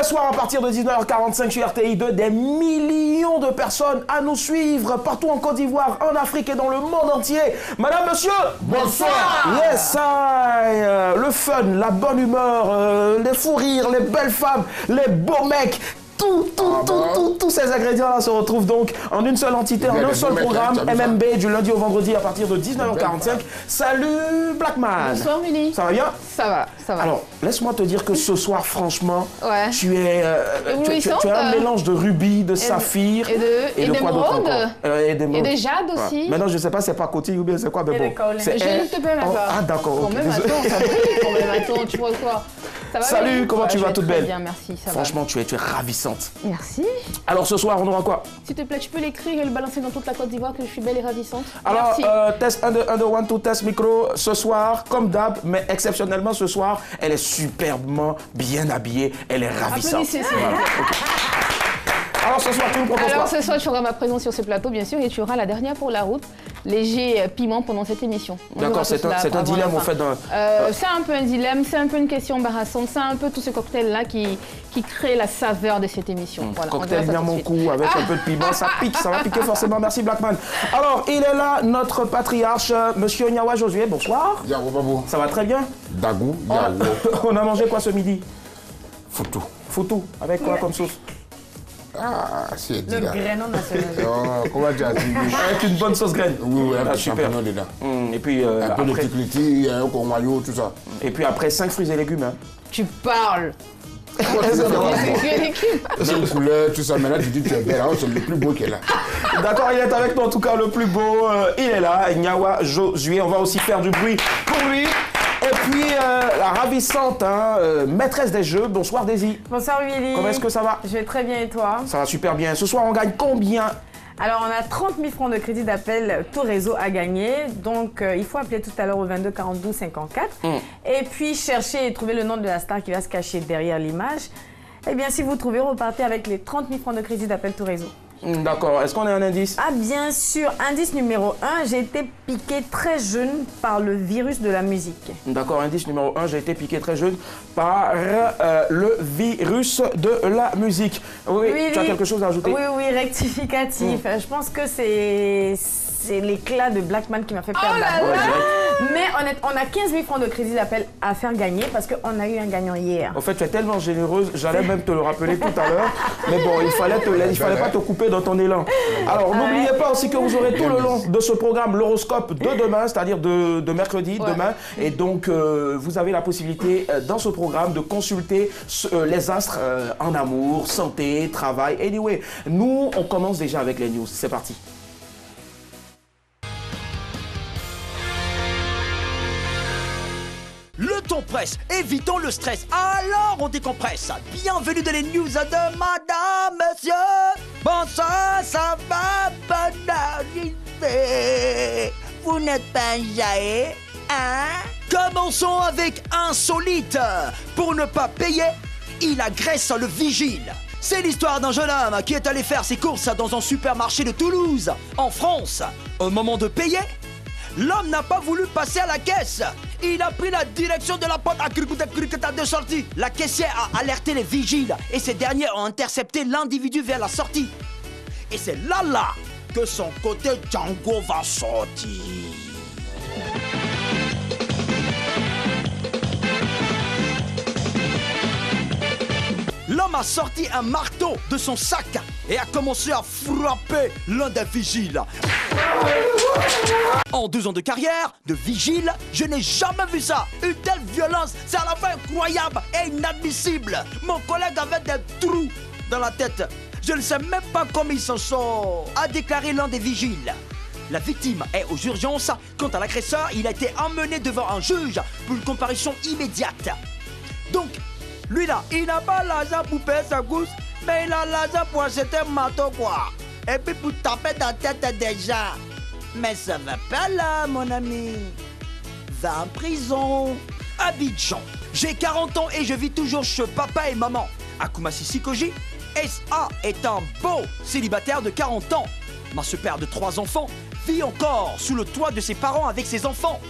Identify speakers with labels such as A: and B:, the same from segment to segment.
A: les soirs à partir de 19h45 sur RTI2, des millions de personnes à nous suivre partout en Côte d'Ivoire, en Afrique et dans le monde entier. Madame, monsieur,
B: bonsoir.
A: Yes, le fun, la bonne humeur, les fous rires, les belles femmes, les beaux mecs. Tous ces ingrédients-là se retrouvent donc en une seule entité, en un seul programme, MMB, du lundi au vendredi à partir de 19h45. Salut Blackman.
C: Bonsoir Willy.
A: Ça va bien?
C: Ça va, ça va.
A: Alors, laisse-moi te dire que ce soir, franchement,
C: ouais.
A: tu as un mélange de rubis, de saphir
C: et d'émeraude.
A: Et
C: de jade aussi.
A: Ouais. Maintenant, je ne sais pas si c'est pas coquille ou bien c'est quoi, mais bon.
C: Je ne te permets pas.
A: Ah d'accord.
C: Quand même, attends, tu vois quoi? Ça va.
A: Salut,
C: bien?
A: comment tu vas, toute belle?
C: Bien, merci, ça
A: Franchement,
C: va.
A: tu es ravissante.
C: Merci.
A: Alors ce soir, on aura quoi?
C: S'il te plaît, tu peux l'écrire et le balancer dans toute la Côte d'Ivoire que je suis belle et ravissante.
A: Alors,
C: merci.
A: test 1, 2, 1, 2, 1, 2, test micro. Ce soir, comme d'hab, mais exceptionnellement ce soir, elle est superbement bien habillée. Elle est ravissante.
C: Applaudissez,
A: voilà. Okay. Alors ce soir, tu nous proposes quoi?
C: Ce soir, tu auras ma présence sur ce plateau, bien sûr, et tu auras la dernière pour la route, léger piment pendant cette émission.
A: D'accord, c'est un dilemme en fait.
C: C'est un peu un dilemme, c'est un peu une question embarrassante, c'est un peu tout ce cocktail-là qui crée la saveur de cette émission. Voilà,
A: cocktail bien mon coup avec un peu de piment, ça pique, ça va piquer forcément. Merci Blackman. Alors, il est là, notre patriarche, Monsieur Nyawa Josué, bonsoir.
B: Yahoo, babou.
A: Ça va très bien?
B: Dagou, Yahoo.
A: On a mangé quoi ce midi?
B: Foutou.
A: Foutou, avec quoi comme sauce?
B: Ah, c'est
C: le grain national.
B: Comment dire?
A: Avec une bonne sauce graine.
B: Oui, un peu de
A: super.
B: champignon dedans.
A: Et puis
B: un peu
A: après...
B: de tikliti, un courmaillot, tout ça.
A: Et puis après, 5 fruits et légumes. Hein.
C: Tu parles.
B: C'est une couleur, tout ça. Maintenant, tu dis que tu es belle. C'est le plus beau qu'elle a.
A: D'accord, il est avec nous en tout cas, le plus beau. Il est là, Nyawa Josué. On va aussi faire du bruit pour lui. Et puis, la ravissante maîtresse des jeux. Bonsoir, Daisy.
D: Bonsoir, Willy.
A: Comment est-ce que ça va?
D: Je vais très bien et toi?
A: Ça va super bien. Ce soir, on gagne combien?
D: Alors, on a 30 000 francs de crédit d'appel, tout réseau à gagner. Donc, il faut appeler tout à l'heure au 22 42 54. Et puis, chercher et trouver le nom de la star qui va se cacher derrière l'image. Eh bien, si vous trouvez, repartez avec les 30 000 francs de crédit d'appel, tout réseau.
A: D'accord. Est-ce qu'on a un indice?
D: Ah, bien sûr. Indice numéro 1, j'ai été piqué très jeune par le virus de la musique.
A: D'accord. Indice numéro 1, j'ai été piqué très jeune par le virus de la musique. Oui, tu as quelque chose à ajouter?
D: Oui, rectificatif. Je pense que c'est l'éclat de Blackman qui m'a fait perdre la boîte. Mais on a 15 000 francs de crédit d'appel à faire gagner parce qu'on a eu un gagnant hier.
A: En fait, tu es tellement généreuse, j'allais même te le rappeler tout à l'heure. Mais bon, il fallait pas te couper dans ton élan. Alors, n'oubliez pas aussi que vous aurez tout le long de ce programme l'horoscope de demain, c'est-à-dire de mercredi, demain. Et donc, vous avez la possibilité dans ce programme de consulter les astres en amour, santé, travail. Anyway, nous, on commence déjà avec les news. C'est parti.
E: Le ton presse, évitons le stress, alors on décompresse. Bienvenue dans les news de Madame, Monsieur. Bonsoir, ça va, bonne arrivée. Vous n'êtes pas jaillé, hein? Commençons avec insolite. Pour ne pas payer, il agresse le vigile. C'est l'histoire d'un jeune homme qui est allé faire ses courses dans un supermarché de Toulouse, en France. Au moment de payer, l'homme n'a pas voulu passer à la caisse. Il a pris la direction de la porte de sortie. La caissière a alerté les vigiles et ces derniers ont intercepté l'individu vers la sortie. Et c'est là que son côté Django va sortir. L'homme a sorti un marteau de son sac et a commencé à frapper l'un des vigiles. En 2 ans de carrière de vigile, je n'ai jamais vu ça. Une telle violence, c'est à la fois incroyable et inadmissible. Mon collègue avait des trous dans la tête. Je ne sais même pas comment il s'en sort, a déclaré l'un des vigiles. La victime est aux urgences. Quant à l'agresseur, il a été emmené devant un juge pour une comparution immédiate. Donc, lui là, il n'a pas l'argent pour payer sa course, mais il a l'argent pour acheter un marteau quoi. Et puis pour taper dans la tête des gens. Mais ça va pas là, mon ami. Va en prison. Abidjan. J'ai 40 ans et je vis toujours chez papa et maman. À Koumassi Sikoji, SA est un beau célibataire de 40 ans. Mais ce père de 3 enfants vit encore sous le toit de ses parents avec ses enfants.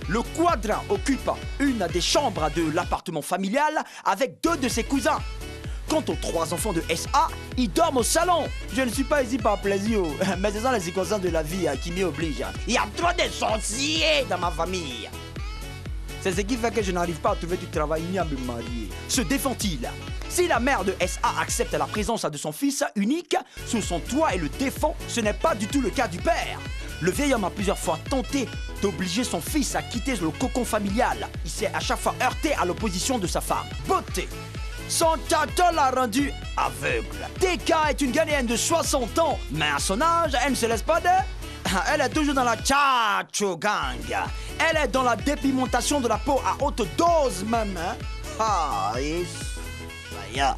E: Le quadrin occupe une des chambres de l'appartement familial avec 2 de ses cousins. Quant aux 3 enfants de SA, ils dorment au salon. Je ne suis pas ici par plaisir, mais ce sont les circonstances de la vie qui m'y obligent. Il y a trop de sorciers dans ma famille. C'est ce qui fait que je n'arrive pas à trouver du travail ni à me marier. Se défend-il? Si la mère de SA accepte la présence de son fils unique sous son toit et le défend, ce n'est pas du tout le cas du père. Le vieil homme a plusieurs fois tenté d'obliger son fils à quitter le cocon familial. Il s'est à chaque fois heurté à l'opposition de sa femme. Beauté. Son tata l'a rendu aveugle. TK est une Ghanéenne de 60 ans, mais à son âge, elle ne se laisse pas de... Elle est toujours dans la Chacho Gang. Elle est dans la dépimentation de la peau à haute dose même. Hein? Ah, et ça.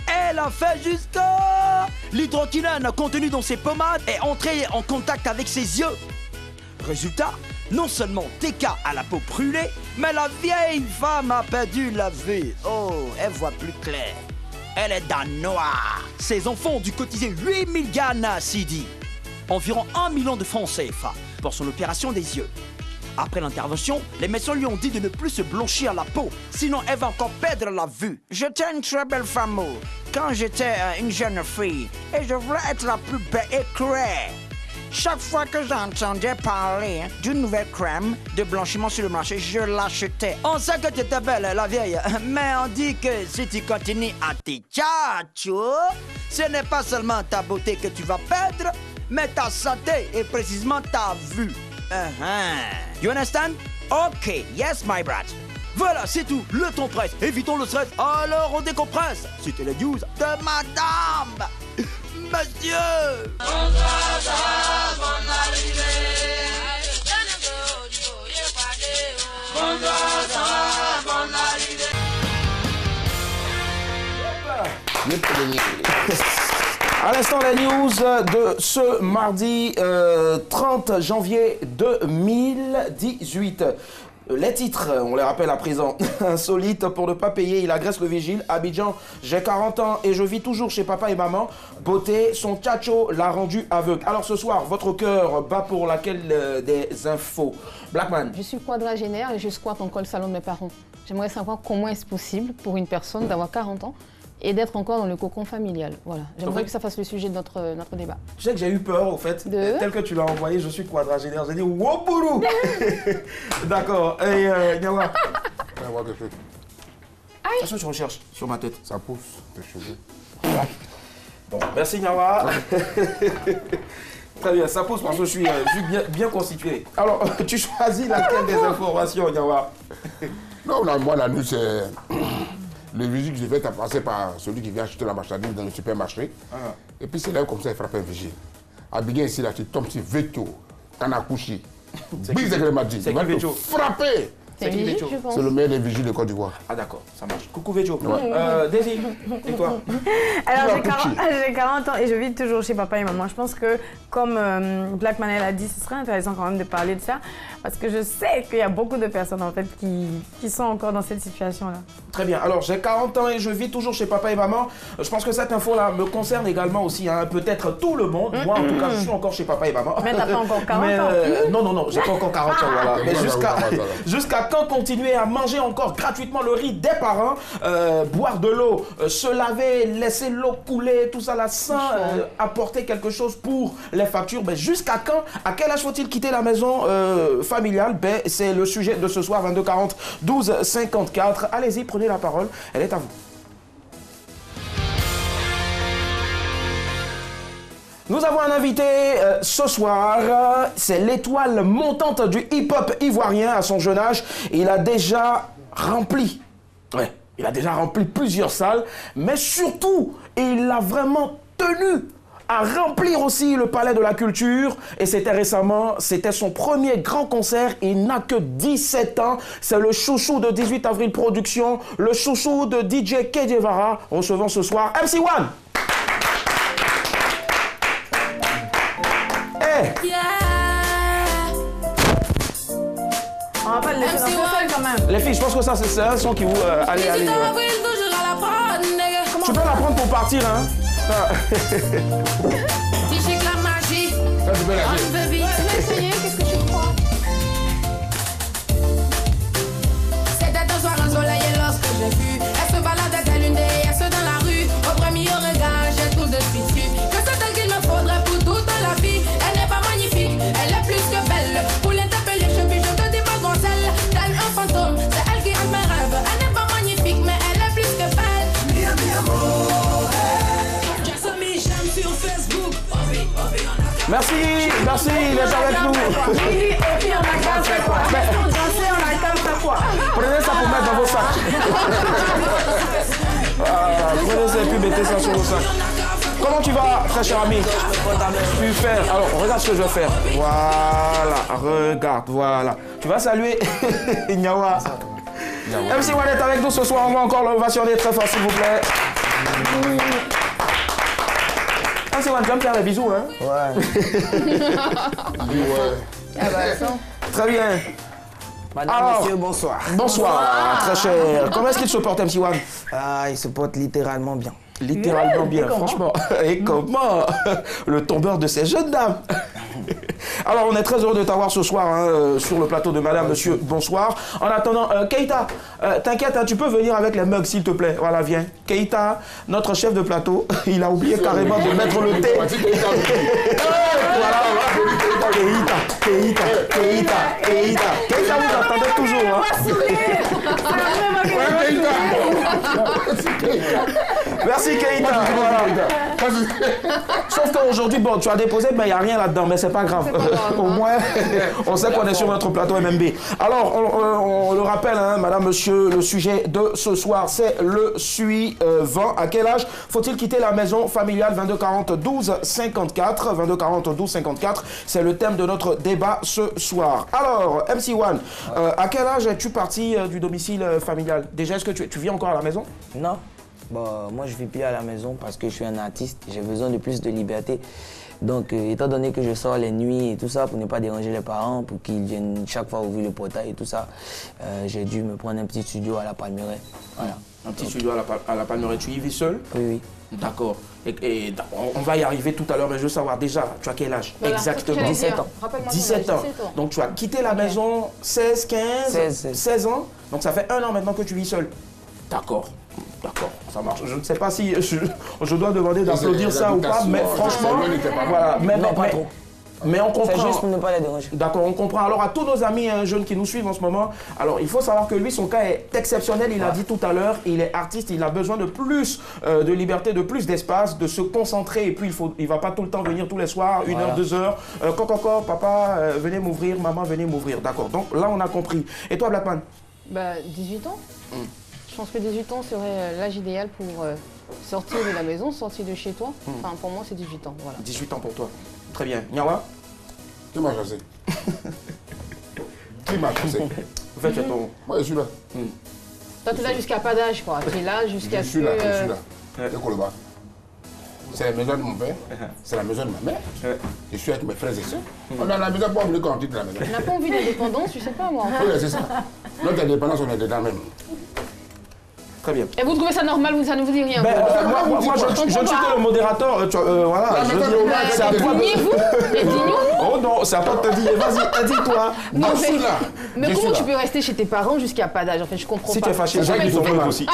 E: Elle a fait jusqu'à... L'hydroquinone contenu dans ses pommades est entré en contact avec ses yeux. Résultat, non seulement TK a la peau brûlée, mais la vieille femme a perdu la vue. Oh, elle voit plus clair. Elle est dans le noir. Ses enfants ont dû cotiser 8000 Ghana Cedi, environ 1 million de francs CFA, pour son opération des yeux. Après l'intervention, les médecins lui ont dit de ne plus se blanchir la peau, sinon elle va encore perdre la vue. J'étais une très belle femme quand j'étais une jeune fille, et je voulais être la plus belle et claire. Chaque fois que j'entendais parler d'une nouvelle crème de blanchiment sur le marché, je l'achetais. On sait que tu étais belle, la vieille, mais on dit que si tu continues à te tchatchou, ce n'est pas seulement ta beauté que tu vas perdre, mais ta santé et précisément ta vue. You understand? Ok, yes my brat. Voilà, c'est tout, le temps presse, évitons le stress, alors on décompresse. C'était les news de madame. Monsieur.
A: À l'instant, les news de ce mardi 30 janvier 2018. Les titres, on les rappelle à présent. Insolite pour ne pas payer, il agresse le vigile. Abidjan, j'ai 40 ans et je vis toujours chez papa et maman. Beauté, son tchatcho l'a rendu aveugle. Alors ce soir, votre cœur bat pour laquelle des infos? Blackman.
C: Je suis quadragénaire et je squatte encore le salon de mes parents. J'aimerais savoir comment est-ce possible pour une personne d'avoir 40 ans et d'être encore dans le cocon familial. Voilà. J'aimerais que ça fasse le sujet de notre débat.
A: Tu sais que j'ai eu peur, au fait, tel que tu l'as envoyé, je suis quadragénaire. J'ai dit, Wobourou. D'accord. Et Nyawa. Qu'est-ce que tu recherches sur ma tête?
B: Ça pousse, tes cheveux.
A: Bon, merci Nyawa. Très bien, ça pousse parce que je suis bien constitué. Alors, tu choisis laquelle des informations, Nyawa?
B: Non, moi, la nuit, c'est... Le vigile qui devait être passé par celui qui vient acheter la marchandise dans le supermarché. Et puis c'est là comme ça il frappe un vigile. Abidjan ici, là, tu tombes sur Veto, Kanakushi. Bise de Grémadji. Il va te frapper.
C: C'est qui Veto?
B: C'est le meilleur des vigiles de Côte d'Ivoire.
A: Ah d'accord, ça marche. Coucou Veto. Daisy, et toi?
D: Alors j'ai 40 ans et je vis toujours chez papa et maman. Je pense que comme Blackman a dit, ce serait intéressant quand même de parler de ça. Parce que je sais qu'il y a beaucoup de personnes en fait qui sont encore dans cette situation-là.
A: Très bien. Alors, j'ai 40 ans et je vis toujours chez papa et maman. Je pense que cette info-là me concerne également aussi, hein, peut-être tout le monde. Moi, en tout cas, je suis encore chez papa et maman.
D: Mais t'as pas encore 40 ans.
A: Non, j'ai pas encore 40 ans, voilà. Mais jusqu'à quand continuer à manger encore gratuitement le riz des parents, boire de l'eau, se laver, laisser l'eau couler, tout ça là, sans apporter quelque chose pour les factures. Ben, jusqu'à quand? À quel âge faut-il quitter la maison familiale? Ben, c'est le sujet de ce soir, 22 40 12 54. Allez-y, prenez la parole, elle est à vous. Nous avons un invité ce soir, c'est l'étoile montante du hip-hop ivoirien à son jeune âge. Il a déjà rempli, plusieurs salles, mais surtout, il a vraiment tenu à remplir aussi le Palais de la Culture. Et c'était récemment, c'était son premier grand concert. Il n'a que 17 ans. C'est le chouchou de 18 avril Productions, le chouchou de DJ Kedjevara. Recevons ce soir MC1.
D: On va pas le laisser dans le quand même.
A: Les filles, je pense que ça c'est un son qui vous... allez. Tu peux la prendre pour partir, hein.
C: La magie.
B: Ça, tu peux la
C: On veut vite l'essayer, qu'est-ce que tu crois? C'était un soir ensoleillé lorsque j'ai vu. Elle se baladait telle une déesse dans la rue.
A: Merci, merci, il est avec nous.
D: Oui, et puis on a qu'à faire quoi? Pour danser, on a qu'à faire quoi?
A: Prenez ça pour mettre dans vos sacs. Prenez ça et puis mettez ça sur vos sacs. Comment tu vas, très cher ami? Super. Alors, regarde ce que je vais faire. Voilà, regarde, voilà. Tu vas saluer Nyawa. MC One est avec nous ce soir. On va encore l'ovationner très fort, s'il vous plaît. MC One, tu vas me faire des bisous, hein?
F: Ouais.
C: Ah bah, attends.
A: Très bien.
F: Madame,
A: Alors,
F: monsieur, bonsoir.
A: Bonsoir, très cher. Comment est-ce qu'il se porte, MC One?
F: Ah, il se porte littéralement bien.
A: Littéralement bien,
D: et comment
A: franchement. Et comment? Le tombeur de ces jeunes dames. Alors, on est très heureux de t'avoir ce soir hein, sur le plateau de Madame, Monsieur, bonsoir. En attendant, Keita, t'inquiète, hein, tu peux venir avec les mugs, s'il te plaît. Voilà, viens. Keita, notre chef de plateau, il a oublié carrément de mettre le thé. Voilà. Keita, vous attendez toujours. Hein. Merci Keita. Voilà. Sauf qu'aujourd'hui, bon, tu as déposé, mais il n'y a rien là-dedans, mais c'est pas grave. Au moins, on sait qu'on est sur notre plateau MMB. Alors, on le rappelle, hein, madame, monsieur, le sujet de ce soir, c'est le suivant. À quel âge faut-il quitter la maison familiale? 22 40 12 54. 22 40 12 54, c'est le thème de notre débat ce soir. Alors, MC One, à quel âge es-tu parti du domicile familial? Déjà, est-ce que tu vis encore à la maison?
F: Non. Bon, moi, je ne vis plus à la maison parce que je suis un artiste. J'ai besoin de plus de liberté. Donc, étant donné que je sors les nuits et tout ça pour ne pas déranger les parents, pour qu'ils viennent chaque fois ouvrir le portail et tout ça, j'ai dû me prendre un petit studio à la Palmeraie. Voilà.
A: Un petit studio à la Palmeraie. Tu y vis seul?
F: Oui, oui.
A: D'accord. Et on va y arriver tout à l'heure, mais je veux savoir déjà, tu as quel âge?
C: Voilà,
A: exactement?
C: 17 ans.
A: 17 ans. Donc tu as quitté la maison 16, 15, 16 ans. Donc ça fait 1 an maintenant que tu vis seul. D'accord. D'accord, ça marche. Je ne sais pas si je dois demander d'applaudir ça ou pas, mais franchement, voilà. Mais on comprend.
F: C'est juste pour ne pas les déranger.
A: D'accord, on comprend. Alors à tous nos amis jeunes qui nous suivent en ce moment, alors il faut savoir que lui, son cas est exceptionnel. Il a dit tout à l'heure, il est artiste, il a besoin de plus de liberté, de plus d'espace, de se concentrer. Et puis il ne va pas tout le temps venir tous les soirs, 1 heure, 2 heures. Coco, papa, venez m'ouvrir, maman, venez m'ouvrir. D'accord, donc là on a compris. Et toi, Blackman?
C: Bah, 18 ans. Je pense que 18 ans serait l'âge idéal pour sortir de la maison, sortir de chez toi. Enfin, pour moi, c'est 18 ans. Voilà.
A: 18 ans pour toi. Très bien. Nyawa?
B: Qui m'a chassé? Qui m'a chassé?
A: En fait, c'est ton...
B: Moi, je suis là.
C: Toi, tu es là jusqu'à pas d'âge, quoi. Tu es là jusqu'à
B: Je
C: ce
B: suis
C: que...
B: là, je suis là. De Koloba. C'est la maison de mon père, c'est la maison de ma mère. Je suis avec mes frères et sœurs. On a la maison pour oublier qu'on quitte la maison.
C: On n'a pas envie d'indépendance, je sais pas, moi.
B: Oui, c'est ça. Notre indépendance, on est dedans même.
A: Très bien.
C: Et vous trouvez ça normal ou ça ne vous dit rien?
A: Moi, je ne suis que le modérateur. Voilà, je dis, c'est à toi
C: Et dis-nous.
A: Oh non, c'est à toi de te dire. Vas-y, dis-toi.
C: Non,
B: Je suis là.
C: mais
B: Je suis
C: comment
B: là.
C: tu peux rester chez tes parents jusqu'à pas d'âge? En fait, je comprends
A: Si
C: pas.
A: tu es fâché,
B: C'est ça qui te fait mal
A: aussi.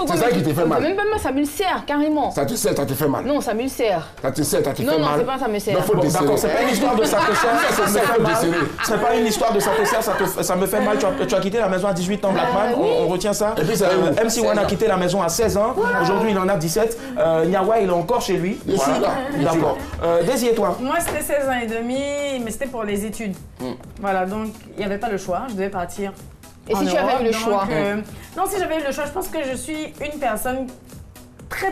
B: C'est ça qui te fait mal.
C: Même pas mal, ça m'ulcère, carrément.
B: Ça te sert, ça te fait mal.
C: Non, ça m'ulcère.
B: Ça te sert, ça te fait
C: Non,
B: mal.
C: non, c'est pas ça me sert.
B: Non, faut
A: Bon,
B: le
A: d'accord, c'est
B: desserrer.
A: pas une histoire de ça te sert, ça me fait mal. C'est pas une histoire de ça te sert, ça me fait mal. Tu as quitté la maison à 18 ans, Blackman, on retient ça.
B: Et puis, c'est
A: MC One a quitté la maison à 16 ans. Aujourd'hui, il en a 17. Nyawa, il est encore chez lui.
B: Je suis là.
A: D'accord. Daisy et toi?
D: Moi, c'était 16 ans et demi, mais c'était pour les études. Voilà, donc il n'y avait pas le choix, je devais partir.
C: Et si tu avais eu le choix?
D: Non, si j'avais eu le choix, je pense que je suis une personne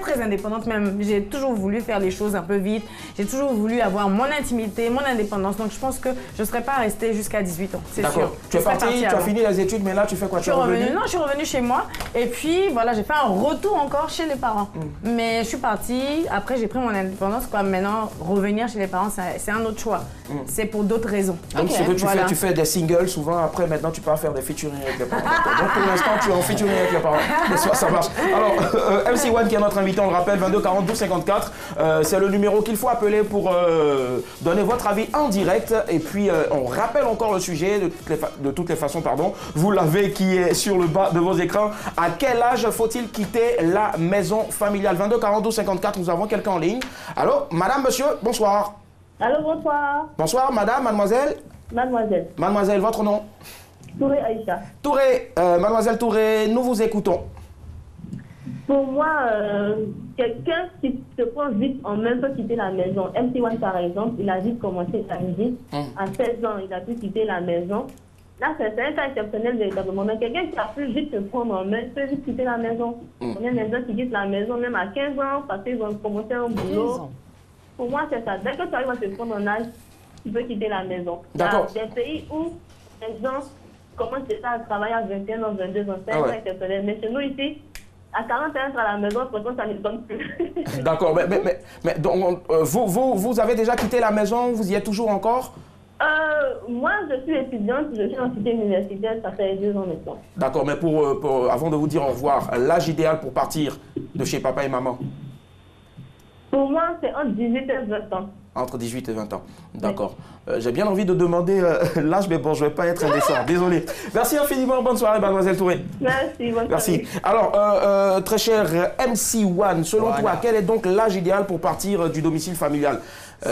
D: très indépendante même. J'ai toujours voulu faire les choses un peu vite. J'ai toujours voulu avoir mon intimité, mon indépendance. Donc je pense que je ne serais pas restée jusqu'à 18 ans, c'est sûr.
A: D'accord. Tu es parti, tu as fini les études, mais là tu fais quoi?
D: Je suis revenue. Non, je suis revenue chez moi. Et puis voilà, j'ai fait un retour encore chez les parents. Mais je suis partie, après j'ai pris mon indépendance. Quoi. Maintenant, revenir chez les parents, c'est un autre choix. C'est pour d'autres raisons.
A: Donc ce que tu fais, tu fais des singles souvent. Après, maintenant, tu pars faire des featuring avec les parents. Donc pour l'instant, tu es en featuring avec les parents. Ça marche. Alors, MC One qui est notre invité, on le rappelle, 22 40 12 54. C'est le numéro qu'il faut appeler pour donner votre avis en direct. Et puis, on rappelle encore le sujet de toutes les façons, pardon. Vous l'avez qui est sur le bas de vos écrans. À quel âge faut-il quitter la maison familiale? 22 40 12 54. Nous avons quelqu'un en ligne. Allô, madame, monsieur, bonsoir.
G: Allô, bonsoir.
A: Bonsoir, madame, mademoiselle.
G: Mademoiselle.
A: Mademoiselle, votre nom?
G: Touré Aïcha.
A: Touré, mademoiselle Touré, nous vous écoutons.
G: Pour moi, quelqu'un qui se prend vite en main peut quitter la maison. MC1 par exemple, il a vite commencé sa musique. À 16 ans, il a pu quitter la maison. Là, c'est un cas exceptionnel véritablement. Mais quelqu'un qui a pu vite se prendre en main peut vite quitter la maison. On a des gens qui quittent la maison même à 15 ans parce qu'ils ont commencé un boulot. Pour moi, c'est ça. Dès que tu arrives à se prendre en âge, tu peux quitter la maison.
A: D'accord.
G: Il y a des pays où les gens commencent déjà à travailler à 21 ans, 22 ans. C'est un cas exceptionnel. Mais chez nous ici, à 41 ans à la maison, pourtant ça ne donne plus.
A: D'accord. Mais donc, vous avez déjà quitté la maison, vous y êtes toujours encore?
G: Moi, je suis étudiante, je suis en cité universitaire, ça fait 2 ans maintenant.
A: D'accord, mais avant de vous dire au revoir, l'âge idéal pour partir de chez papa et maman?
G: Pour moi, c'est entre 18 et 20 ans.
A: Entre 18 et 20 ans, d'accord. J'ai bien envie de demander l'âge, mais bon, je ne vais pas être indécent, désolé. Merci infiniment, bonne soirée, mademoiselle Touré.
G: Merci, bonne soirée.
A: Merci. Alors, très cher MC1, selon toi, quel est donc l'âge idéal pour partir du domicile familial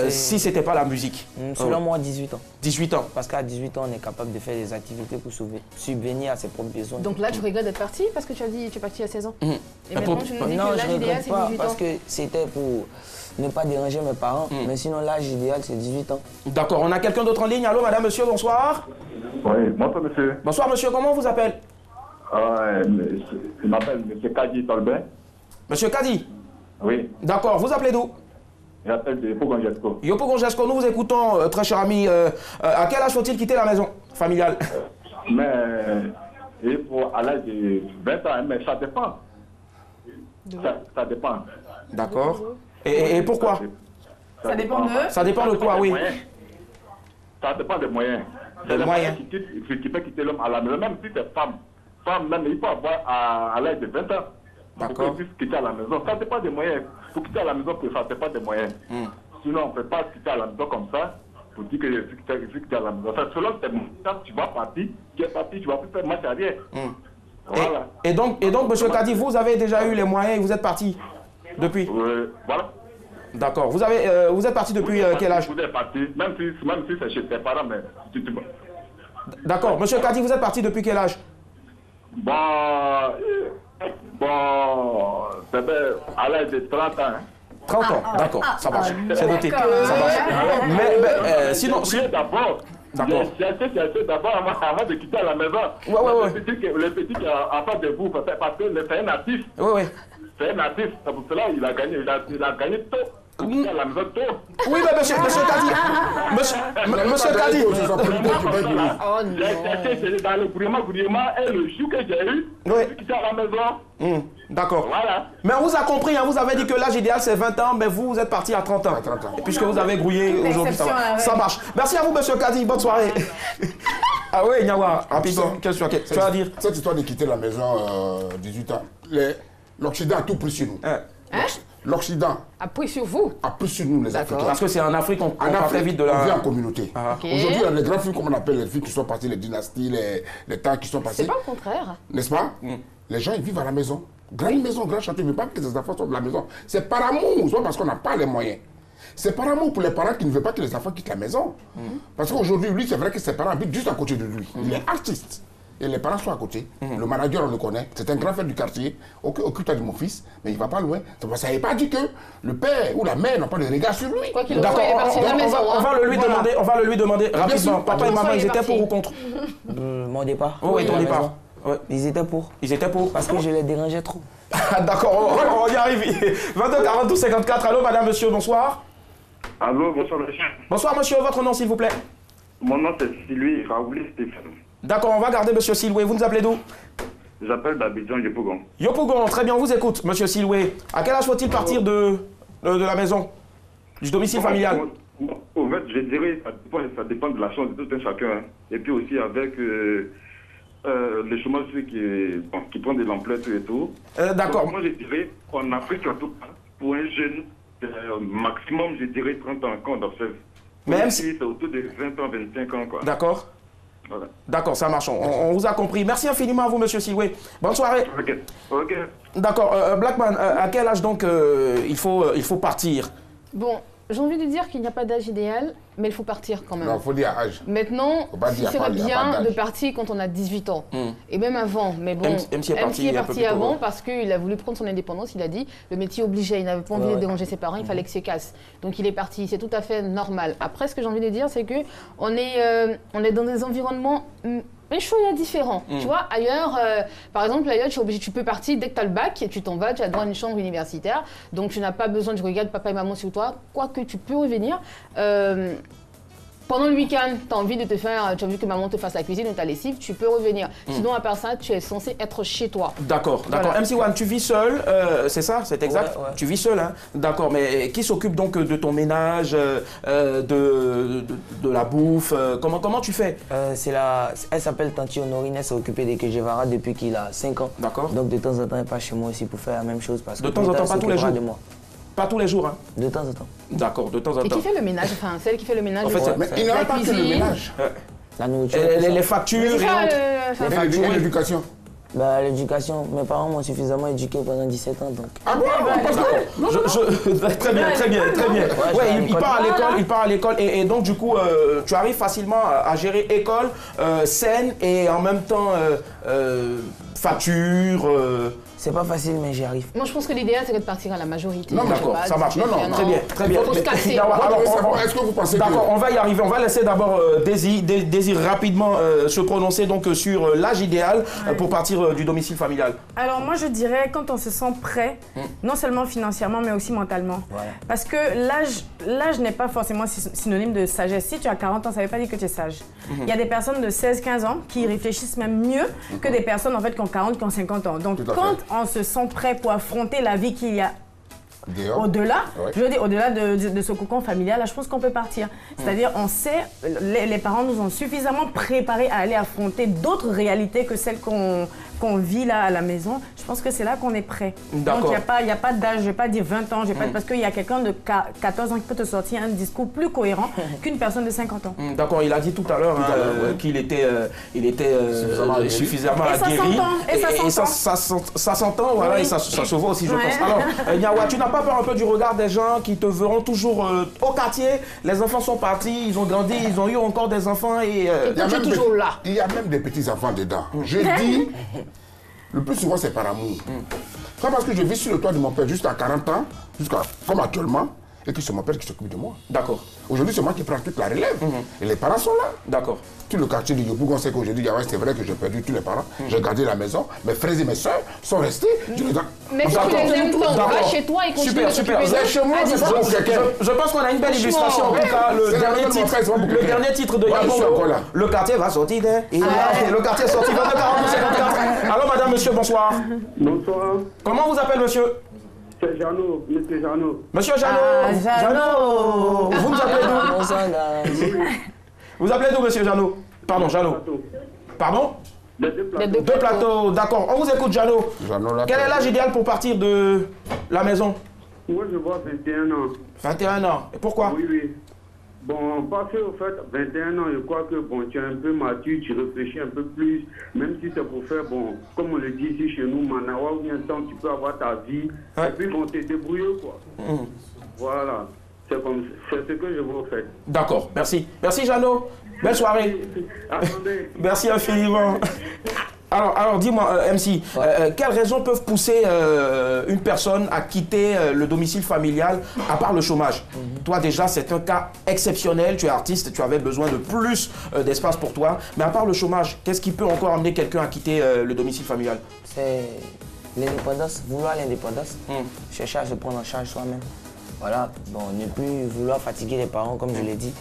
A: si ce n'était pas la musique?
F: Selon moi, 18 ans.
A: 18 ans.
F: Parce qu'à 18 ans, on est capable de faire des activités pour subvenir à ses propres besoins.
C: Donc là, tu regrettes d'être parti parce que tu as dit que tu es parti à 16 ans. Et maintenant, tu nous dis
F: non,
C: que l'âge idéal, c'est 18 ans.
F: Parce que c'était pour ne pas déranger mes parents. Mais sinon, l'âge idéal, c'est 18 ans.
A: D'accord. On a quelqu'un d'autre en ligne. Allô, madame, monsieur, bonsoir.
H: Oui, bonsoir, monsieur.
A: Bonsoir, monsieur. Comment on vous appelle?
H: Je m'appelle monsieur Kadi Tolbin.
A: Monsieur Kadi?
H: Oui.
A: D'accord. Vous appelez d'où?
H: J'appelle de Yopo-Gongesco.
A: Yopo-Gongesco, nous vous écoutons, très cher ami. À quel âge faut-il quitter la maison familiale?
H: Mais il faut à l'âge de 20 ans, mais ça dépend. Ça dépend.
A: D'accord. Et pourquoi?
D: Ça dépend de...
A: Ça dépend de quoi, oui.
H: Ça dépend des moyens.
A: Des moyens.
H: Qui peut quitter l'homme à la maison, même si c'est femme. Femme, même, il faut avoir à l'âge de 20 ans.
A: D'accord.
H: Pour quitter à la maison. Ça dépend des moyens. Pour quitter à la maison, ça dépend des moyens. Sinon, on ne peut pas quitter à la maison comme ça pour dire que je suis quitté à la maison. Selon tes moyens, tu vas partir, tu es parti, tu vas plus faire marche arrière. Voilà.
A: Et donc, monsieur Kadi, vous avez déjà eu les moyens et vous êtes parti depuis?
H: Voilà.
A: D'accord. Vous êtes parti depuis quel âge?
H: Vous êtes parti, même si c'est chez tes parents, mais
A: D'accord. Monsieur Kadi, vous êtes parti depuis quel âge?
H: Bon, c'est à l'âge de 30 ans.
A: 30 ans, d'accord, ça marche. C'est noté, ça marche. Mais sinon...
H: D'abord,
A: d'accord.
H: J'ai acheté d'abord avant de quitter la maison. Le petit qui est en face de vous, parce que c'est un natif.
A: Oui.
H: C'est un natif, c'est pour cela qu'il a gagné. Il a gagné tôt. À la maison tôt.
A: Oui, mais monsieur Kadi. Monsieur Kadi.
H: Oh non. J'ai cherché dans le gouvernement et le jour que j'ai eu, j'ai quitté à la maison.
A: D'accord.
H: Voilà.
A: Mais on vous a compris, hein, vous avez dit que l'âge idéal c'est 20 ans, mais vous êtes parti à 30 ans. Et puisque vous avez grouillé aujourd'hui, ça marche. Merci à vous, monsieur Kadi. Bonne soirée. Ah oui, Nyawa, rapidement, qu'est-ce que tu as à dire?
B: Cette histoire de quitter la maison 18 ans, l'Occident a tout pris sur nous. L'Occident
C: a pris sur vous?
B: A pris sur nous, les Africains.
A: Parce que c'est en Afrique qu'on part très vite de la...
B: On vit en communauté. Aujourd'hui, il y a les grands films, comme on appelle les films qui sont passés, les dynasties, les temps qui sont passés.
C: C'est pas le contraire.
B: N'est-ce pas? Les gens, ils vivent à la maison. Grande maison, grand château, mais pas que les enfants sortent de la maison. C'est par amour, soit parce qu'on n'a pas les moyens. C'est par amour pour les parents qui ne veulent pas que les enfants quittent la maison. Parce qu'aujourd'hui, lui, c'est vrai que ses parents habitent juste à côté de lui. Il est artiste. Et les parents sont à côté. Le manager, on le connaît. C'est un grand frère du quartier. Occupe-toi de mon fils, mais il ne va pas loin. Ça n'est pas dit que le père ou la mère n'ont pas de regard sur lui.
A: D'accord, on va le lui demander rapidement. Papa et maman, ils étaient pour ou contre?
F: Mon départ.
A: Oui, ton départ.
F: Ils étaient pour.
A: Ils étaient pour?
F: Parce que je les dérangeais trop.
A: D'accord, on y arrive. 22 42 54. Allô, madame, monsieur, bonsoir.
H: Allô, bonsoir, monsieur.
A: Bonsoir, monsieur. Votre nom, s'il vous plaît?
H: Mon nom, c'est Sylvie Raouli Stéphane.
A: D'accord, on va garder monsieur Siloué. Vous nous appelez d'où?
H: J'appelle d'Abidjan, Yopougon.
A: Yopougon, très bien, on vous écoute, monsieur Siloué. À quel âge faut-il partir de la maison, du domicile familial?
H: En fait, je dirais ça dépend de la chance de tout un chacun. Hein. Et puis aussi avec les chômages qui prennent de l'ampleur et tout.
A: D'accord.
H: Moi, je dirais, en Afrique, en tout cas, pour un jeune, maximum, je dirais 30 ans quand on observe. Même si c'est autour de 20 ans, 25 ans. D'accord. Voilà. D'accord, ça marche. On vous a compris. Merci infiniment à vous, monsieur Siloué. Bonne soirée. Ok. D'accord. Blackman, à quel âge donc il faut partir?
C: Bon, j'ai envie de dire qu'il n'y a pas d'âge idéal, mais il faut partir quand même.
B: Non, il faut dire âge.
C: Maintenant, il serait bien de partir quand on a 18 ans. Et même avant. Mais bon,
A: MC est parti
C: avant parce qu'il a voulu prendre son indépendance. Il a dit, le métier obligeait, il n'avait pas envie de déranger ses parents, il fallait que c'est casse. Donc il est parti, c'est tout à fait normal. Après, ce que j'ai envie de dire, c'est qu'on est dans des environnements... Mais choix différents. Tu vois, ailleurs, par exemple, ailleurs, tu peux partir dès que tu as le bac et tu t'en vas, tu as droit à une chambre universitaire. Donc, tu n'as pas besoin de regarder papa et maman sur toi. Quoique, tu peux revenir. Pendant le week-end, tu as envie de te faire, tu as vu que maman te fasse la cuisine ou ta lessive, tu peux revenir. Sinon, à part ça, tu es censé être chez toi. D'accord, d'accord.
A: Voilà. MC1, tu vis seul, c'est ça, c'est exact? Tu vis seul, hein? D'accord, mais qui s'occupe donc de ton ménage, de la bouffe, comment tu fais?
F: Elle s'appelle Tanti Honorine, elle s'est occupée des Kejevara depuis qu'il a 5 ans.
A: D'accord.
F: Donc de temps en temps, elle passe chez moi aussi pour faire la même chose. Parce que
A: de temps en temps, pas tous les jours? Pas tous les jours, hein?
F: De temps en temps.
A: D'accord, de temps en temps.
C: Et qui fait le ménage? Enfin, celle qui fait le ménage.
B: En fait, mais il n'y a pas que le ménage.
F: La nourriture.
A: Les factures
B: et l'éducation.
F: Bah, l'éducation, mes parents m'ont suffisamment éduqué pendant 17 ans. Donc.
B: Ah bon?
A: Très bien, très bien, très bien. Ouais, il part à l'école et donc du coup, tu arrives facilement à gérer école, scène et en même temps facture.
F: C'est pas facile, mais j'y arrive.
C: Moi, je pense que l'idéal, c'est de partir à la majorité.
A: Non, d'accord, ça marche. Non, très bien, très bien.
B: Alors, est-ce que vous pensez
A: d'accord, on va y arriver. On va laisser d'abord Désir rapidement se prononcer donc sur l'âge idéal pour partir du domicile familial.
D: Alors, moi, je dirais quand on se sent prêt, non seulement financièrement, mais aussi mentalement. Parce que l'âge n'est pas forcément synonyme de sagesse. Si tu as 40 ans, ça ne veut pas dire que tu es sage. Il y a des personnes de 16-15 ans qui réfléchissent même mieux que des personnes en fait, qui ont 40, qui ont 50 ans. Donc, quand on se sent prêt pour affronter la vie qu'il y a au-delà, je veux dire, au-delà de ce cocon familial, là, je pense qu'on peut partir. C'est-à-dire, on sait, les parents nous ont suffisamment préparés à aller affronter d'autres réalités que celles qu'on vit là à la maison. Je pense que c'est là qu'on est prêt. Donc, il n'y a pas d'âge, je ne vais pas dire 20 ans, parce qu'il y a quelqu'un de 14 ans qui peut te sortir un discours plus cohérent qu'une personne de 50 ans.
A: D'accord, il a dit tout à l'heure qu'il était, suffisamment aguerri. Et ça s'entend, voilà, et ça se voit aussi, je pense. Alors, Nyawa, tu n'as pas peur un peu du regard des gens qui te verront toujours au quartier? Les enfants sont partis, ils ont grandi, ils ont eu encore des enfants et tu es toujours là.
B: Il y a même des petits-enfants dedans. Je dis, le plus souvent c'est par amour. Pas parce que je vis sur le toit de mon père jusqu'à 40 ans, comme actuellement, et que c'est mon père qui s'occupe de moi.
A: D'accord.
B: Aujourd'hui, c'est moi qui prends toute la relève. Et les parents sont là.
A: D'accord.
B: Tout le quartier de Yopougon sait qu'aujourd'hui, c'est vrai que j'ai perdu tous les parents. J'ai gardé la maison. Mes frères et mes soeurs sont restés.
C: Mais si tu les aimes tant, va chez toi et continue de
A: super.
B: Chez moi, c'est ça.
A: Je pense qu'on a une belle illustration. En tout cas, le dernier titre de Yabongo, le quartier va sortir. Le quartier est sorti 22-42-54. Alors, madame, monsieur, bonsoir.
I: Bonsoir.
A: Comment vous appelez, monsieur?
I: C'est Jeannot, monsieur Jeannot.
A: Monsieur Jeannot.
D: Jeannot.
A: Vous nous appelez d'où? Vous appelez d'où, monsieur Jeannot? Pardon, Jeannot. Pardon?
C: Deux
A: plateaux, d'accord. On vous écoute, Jeannot. Quel est l'âge idéal pour partir de la maison?
I: Moi, je vois 21 ans.
A: 21 ans. Et pourquoi?
I: Oui. Bon, parce qu'au fait, 21 ans, je crois que bon, tu es un peu mature, tu réfléchis un peu plus, même si c'est pour faire, bon, comme on le dit ici chez nous, Manawa, ou bien temps, tu peux avoir ta vie, et puis bon, t'es débrouillé, quoi. Voilà, c'est ce que je veux, au fait.
A: D'accord, merci. Merci, Jeannot. Belle soirée.
I: Attendez.
A: Merci infiniment. Alors dis-moi, MC, quelles raisons peuvent pousser une personne à quitter le domicile familial, à part le chômage? Toi déjà, c'est un cas exceptionnel, tu es artiste, tu avais besoin de plus d'espace pour toi. Mais à part le chômage, qu'est-ce qui peut encore amener quelqu'un à quitter le domicile familial?
F: C'est l'indépendance, vouloir l'indépendance, chercher à se prendre en charge soi-même. Voilà, bon, ne plus vouloir fatiguer les parents, comme je l'ai dit.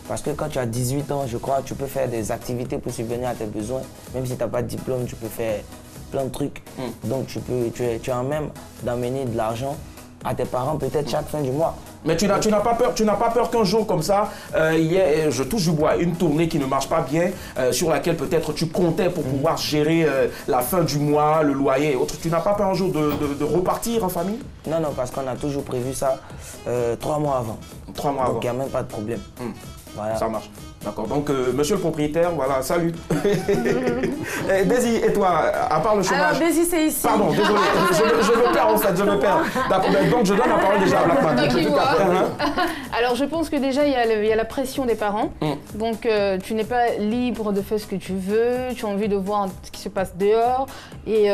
F: Parce que quand tu as 18 ans, je crois, tu peux faire des activités pour subvenir à tes besoins. Même si tu n'as pas de diplôme, tu peux faire plein de trucs. Donc tu es en même d'amener de l'argent à tes parents peut-être chaque fin du mois.
A: Mais tu n'as pas peur qu'un jour comme ça, il y ait, je touche du bois, une tournée qui ne marche pas bien, sur laquelle peut-être tu comptais pour pouvoir gérer la fin du mois, le loyer et autres. Tu n'as pas peur un jour de repartir en famille?
F: Non, parce qu'on a toujours prévu ça 3 mois avant.
A: 3 mois avant.
F: Donc il n'y a même pas de problème.
A: Voilà. Ça marche. D'accord, donc monsieur le propriétaire, voilà, salut. Daisy, et toi, à part le chômage...
D: Alors Daisy, c'est ici.
A: Pardon, désolé, je me perds en fait, je me perds. D'accord, donc je donne la parole déjà à Blackman.
C: Alors je pense que déjà il y a la pression des parents, donc tu n'es pas libre de faire ce que tu veux, tu as envie de voir ce qui se passe dehors et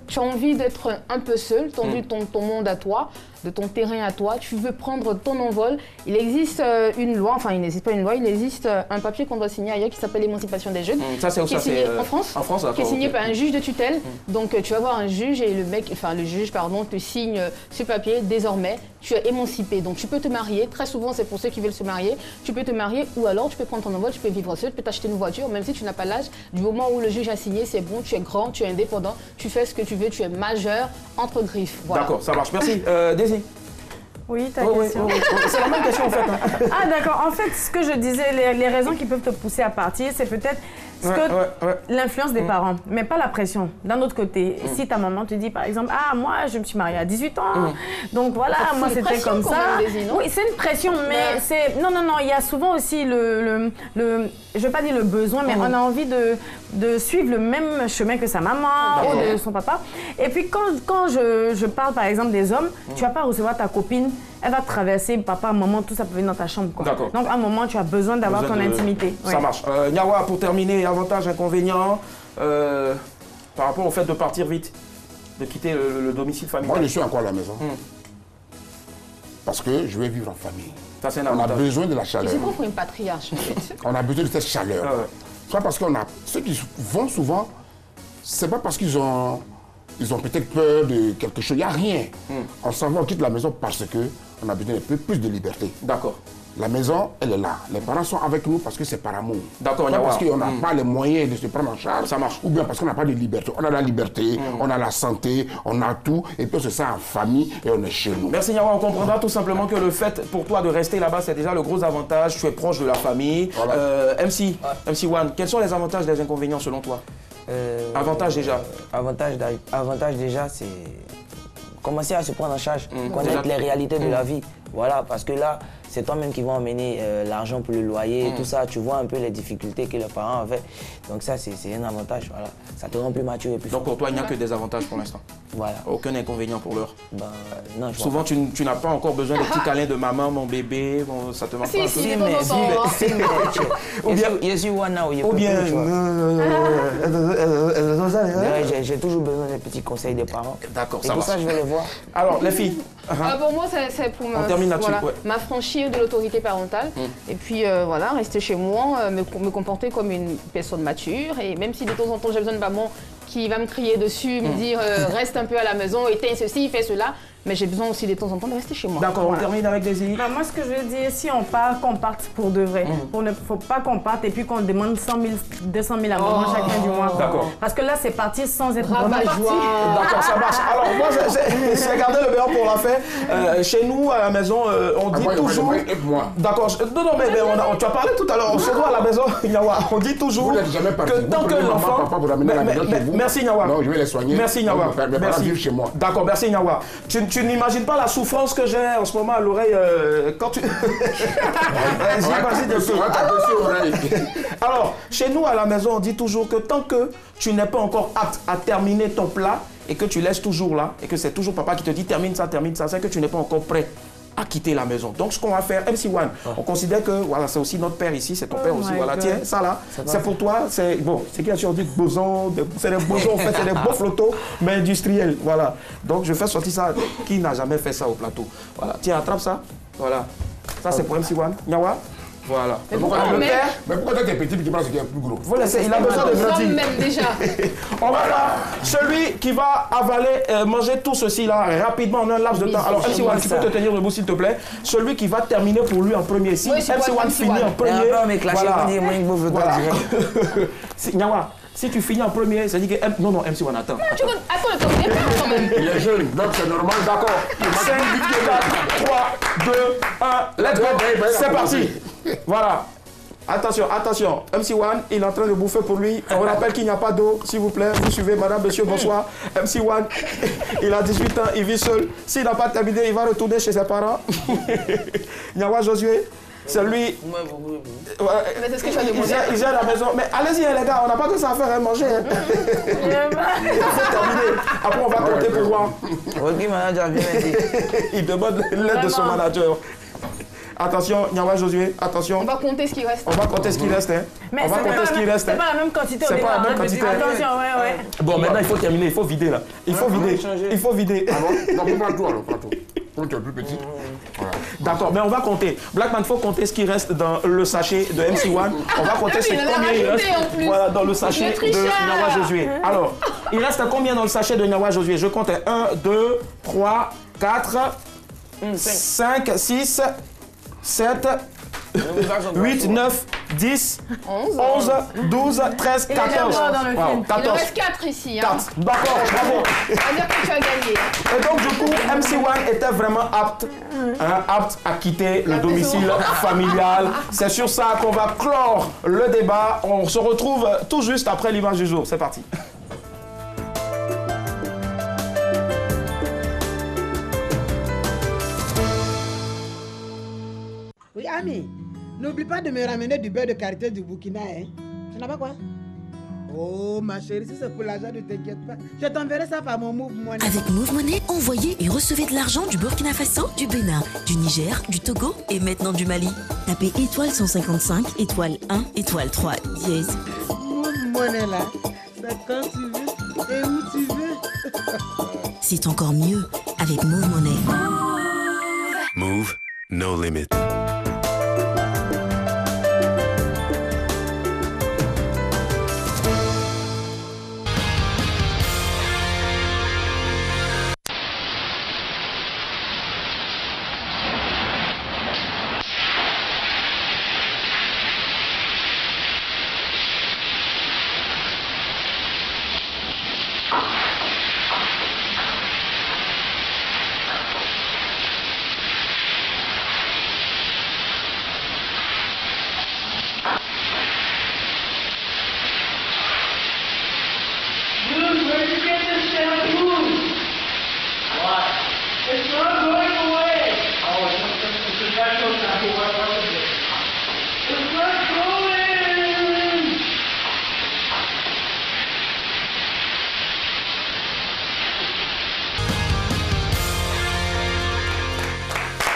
C: tu as envie d'être un peu seul, tu as envie de ton monde à toi, de ton terrain à toi, tu veux prendre ton envol. Il existe une loi, enfin il n'existe pas une loi, il existe un papier qu'on doit signer ailleurs qui s'appelle l'émancipation des jeunes.
A: Ça c'est où ça,
C: c'est en France.
A: En France, d'accord.
C: Qui est signé par un juge de tutelle. Donc tu vas voir un juge et le juge te signe ce papier. Désormais, tu es émancipé. Donc tu peux te marier. Très souvent, c'est pour ceux qui veulent se marier. Tu peux te marier ou alors tu peux prendre ton envol, tu peux vivre seul, tu peux t'acheter une voiture, même si tu n'as pas l'âge. Du moment où le juge a signé, c'est bon, tu es grand, tu es indépendant, tu fais ce que tu veux, tu es majeur, entre griffes. Voilà.
A: D'accord, ça marche. Merci. Daisy.
D: Oui, ta question.
A: C'est la même question en fait.
D: Ah d'accord, en fait, ce que je disais, les raisons qui peuvent te pousser à partir, c'est peut-être l'influence des parents, mais pas la pression. D'un autre côté, si ta maman te dit par exemple, ah moi je me suis mariée à 18 ans, donc voilà, moi c'était comme ça. Oui, c'est une pression, mais c'est... Non, il y a souvent aussi je vais pas dire le besoin, mais on a envie de suivre le même chemin que sa maman ou de son papa. Et puis quand je parle par exemple des hommes, tu vas pas recevoir ta copine, elle va traverser, papa, maman, tout ça peut venir dans ta chambre. Donc à un moment, tu as besoin d'avoir ton intimité.
A: Ça marche. Nyawa, pour terminer, avantages, inconvénients, par rapport au fait de partir vite, de quitter le domicile familial.
B: Moi, je suis encore à la maison. Parce que je vais vivre en famille.
A: Ça, c'est un
B: avantage. On a besoin de la chaleur.
C: C'est quoi pour une patriarche en fait?
B: On a besoin de cette chaleur. Soit parce qu'on a... Ceux qui vont souvent, c'est pas parce qu'ils ont peut-être peur de quelque chose. Il n'y a rien. On s'en va, on quitte la maison parce qu'on a besoin d'un peu plus de liberté.
A: D'accord.
B: La maison, elle est là. Les parents sont avec nous parce que c'est par amour.
A: D'accord,
B: pas parce qu'on n'a pas les moyens de se prendre en charge.
A: Ça marche.
B: Ou bien parce qu'on n'a pas de liberté. On a la liberté, on a la santé, on a tout. Et puis on se sent en famille et on est chez nous.
A: Merci Nyawa, on comprendra tout simplement que le fait pour toi de rester là-bas, c'est déjà le gros avantage. Tu es proche de la famille. Voilà. MC One, quels sont les avantages et les inconvénients selon toi? Avantage déjà.
F: Avantage déjà, c'est commencer à se prendre en charge, connaître les réalités de la vie. Voilà, parce que là, c'est toi-même qui vas emmener l'argent pour le loyer et tout ça. Tu vois un peu les difficultés que les parents avaient. Donc ça, c'est un avantage. Voilà. Ça te rend plus mature et plus
A: Donc pour toi, il n'y a que des avantages pour l'instant.
F: Voilà.
A: Aucun inconvénient pour l'heure.
F: Non,
A: souvent, tu n'as pas encore besoin des petits câlins de maman, mon bébé. Bon, ça te manque pas.
C: Si,
F: ou bien, j'ai toujours besoin des petits conseils des parents.
A: D'accord,
F: ça va. Et pour ça, je vais les voir.
A: Alors, les filles.
C: Pour moi, c'est pour m'affranchir de l'autorité parentale. Et puis, voilà, rester chez moi, me comporter comme une personne mature. Et même si de temps en temps, j'ai besoin de maman qui va me crier dessus, me dire reste un peu à la maison, éteins ceci, fais cela. Mais j'ai besoin aussi de temps en temps de rester chez moi.
A: D'accord, on termine avec des idées.
D: Moi, ce que je veux dire, si on part, qu'on parte pour de vrai. Il ne faut pas qu'on parte et puis qu'on demande 100 000, 200 000 à maman chacun du mois.
A: D'accord.
D: Parce que là, c'est parti sans être vraiment parti.
A: D'accord, ça marche. Alors, moi, j'ai gardé le meilleur pour la fin. Chez nous, à la maison, on dit toujours... D'accord. Non, mais tu as parlé tout à l'heure. Chez nous, à la maison, Nyawa, on dit toujours que tant que l'enfant... Merci, Nyawa.
B: Non, je vais les soigner.
A: Merci, Nyawa.
B: Merci. Chez moi.
A: D'accord, merci, Nyawa. Tu n'imagines pas la souffrance que j'ai en ce moment à l'oreille quand tu... J'imagine un peu. Alors, chez nous à la maison, on dit toujours que tant que tu n'es pas encore apte à terminer ton plat et que tu laisses toujours là, et que c'est toujours papa qui te dit termine ça, c'est que tu n'es pas encore prêt à quitter la maison. Donc, ce qu'on va faire, MC One, on considère que voilà, c'est aussi notre père ici, c'est ton père aussi. Voilà, tiens, ça là, c'est pour toi. C'est bon, c'est qui a dit boson, c'est des bosons, en fait, c'est des beaux flottos, mais industriels. Voilà. Donc, je fais sortir ça. Qui n'a jamais fait ça au plateau? Voilà. Tiens, attrape ça. Voilà. Ça, c'est pour MC One. Nyawa. Voilà.
B: Mais pourquoi toi, t'es petit et tu penses qu'il est plus gros?
A: Voilà, il a besoin de grandir.
C: Même déjà.
A: On va là. Celui qui va avaler, manger tout ceci là rapidement en un laps de temps. Alors, MC One, tu peux te tenir debout s'il te plaît. Celui qui va terminer pour lui en premier. Si MC One finit en premier. Voilà. Nyawa. Si tu finis en premier, ça dit que... Non, MC One, attends.
C: Attends, le temps n'est pas quand même.
B: Il est jeune, donc c'est normal.
A: D'accord. 5, 4, 3, 2, 1, let's go. C'est parti. Voilà. Attention. MC One, il est en train de bouffer pour lui. On rappelle qu'il n'y a pas d'eau, s'il vous plaît. Vous suivez, madame, monsieur, bonsoir. MC One, il a 18 ans, il vit seul. S'il n'a pas terminé, il va retourner chez ses parents. Nyawa Josué. Celui...
C: C'est ce que j'ai demandé.
A: Il gère la maison. Mais allez-y, les gars, on n'a pas que ça à faire, manger. C'est terminé. Après, on va compter pour voir.
F: Ok, manager, viens m'aider.
A: Il demande l'aide de son manager. Attention, Nyawa Josué, attention.
C: On va compter ce qui reste.
A: On va compter ce qui reste. Hein.
D: Mais
A: on va compter ce qui reste.
D: C'est pas la même quantité.
A: C'est pas la même quantité.
D: Attention, ouais.
A: Bon, maintenant, il faut terminer. Il faut vider, là. Il faut vider. Il faut vider.
B: Ah bon? Non, pas tout, alors, pas tout. Quand tu es plus petit. Voilà.
A: D'accord, mais on va compter. Blackman, il faut compter ce qui reste dans le sachet de MC1. On va compter combien il reste dans le sachet de Nyawa Josué. Alors, il reste combien dans le sachet de Nyawa Josué? Je compte 1, 2, 3, 4, 5, 6, 7, 8, 9, 10, 11, 12, 13, 14.
C: 14. Il reste 4 ici.
A: 4. D'accord, bravo.
C: Ça veut dire que tu as gagné.
A: Et donc, du coup, MC1 était vraiment apte à quitter le domicile familial. C'est sur ça qu'on va clore le débat. On se retrouve tout juste après l'image du jour. C'est parti.
J: Oui, Ami, n'oublie pas de me ramener du beurre de karité du Burkina, hein. Tu n'as pas quoi? Oh, ma chérie, si c'est pour l'argent, ne t'inquiète pas. Je t'enverrai ça par mon Move Money.
K: Avec Move Money, envoyez et recevez de l'argent du Burkina Faso, du Bénin, du Niger, du Togo et maintenant du Mali. Tapez étoile 155, étoile 1, étoile 3, dièse.
J: Move Money, là, c'est quand tu veux et où tu veux.
K: C'est encore mieux avec Move Money.
L: Move, no limit.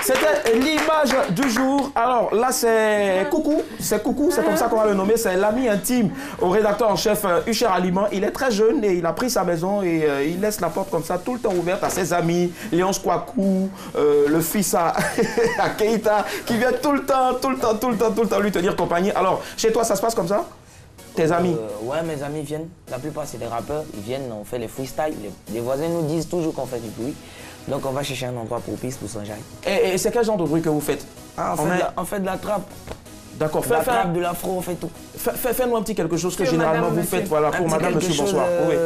A: C'était l'image du jour. Alors là, c'est Coucou. C'est Coucou, c'est comme ça qu'on va le nommer. C'est l'ami intime au rédacteur en chef Usher Aliment. Il est très jeune et il a pris sa maison et il laisse la porte comme ça tout le temps ouverte à ses amis. Léonce Kwaku, le fils à Keita, qui vient tout le temps lui tenir compagnie. Alors, chez toi, ça se passe comme ça? Tes amis?
F: Ouais, mes amis viennent. La plupart, c'est des rappeurs. Ils viennent, on fait les freestyles. Les voisins nous disent toujours qu'on fait du bruit. Donc, on va chercher un endroit propice pour s'enjailler.
A: Et c'est quel genre de bruit que vous faites?
F: On fait de la trappe.
A: D'accord,
F: de la trappe, de l'afro, on fait tout.
A: Fais-nous un petit quelque chose que généralement vous faites, voilà, pour madame, monsieur, bonsoir. Oui.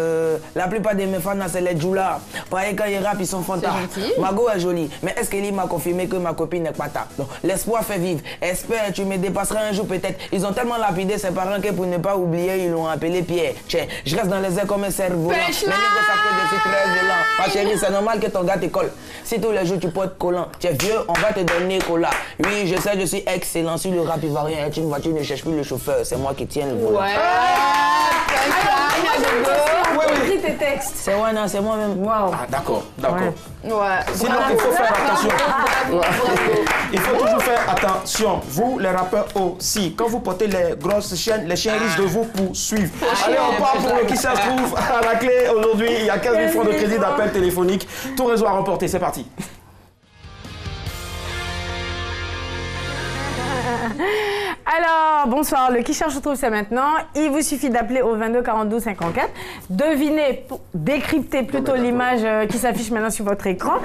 F: La plupart de mes fans, c'est les djoulas. Pareil, quand ils rappent, ils sont fantas. Mago est jolie, mais est-ce qu'Eli m'a confirmé que ma copine n'est pas ta? Donc, l'espoir fait vivre. Espère, tu me dépasseras un jour peut-être. Ils ont tellement lapidé ses parents que pour ne pas oublier, ils l'ont appelé Pierre. Tiens, je reste dans les airs comme un cerveau. Mais ça fait que je suis très violent. Ma chérie, c'est normal que ton gars t'école. Si tous les jours tu portes collant, tu es vieux, on va te donner cola. Oui, je sais, je suis excellent. Sur le rap, il va rien être une voiture, ne cherche plus le chauffeur. C'est moi qui tiens le volant.
C: Ouais.
D: Écris tes textes.
F: C'est ouais, non, c'est moi-même.
D: Wow.
A: Ah, d'accord.
C: Ouais.
A: Sinon, il faut faire attention. Il faut toujours faire attention. Vous, les rappeurs aussi. Quand vous portez les grosses chaînes, les chiens risquent de vous poursuivre. Allez, on part pour le qui ça se trouve à la clé. Aujourd'hui, il y a 15 000 francs de crédit d'appel téléphonique. Tout réseau à remporter. C'est parti.
D: Alors, bonsoir, le qui cherche se trouve, c'est maintenant. Il vous suffit d'appeler au 22 42 54. Devinez, décrypter plutôt l'image qui s'affiche maintenant sur votre écran.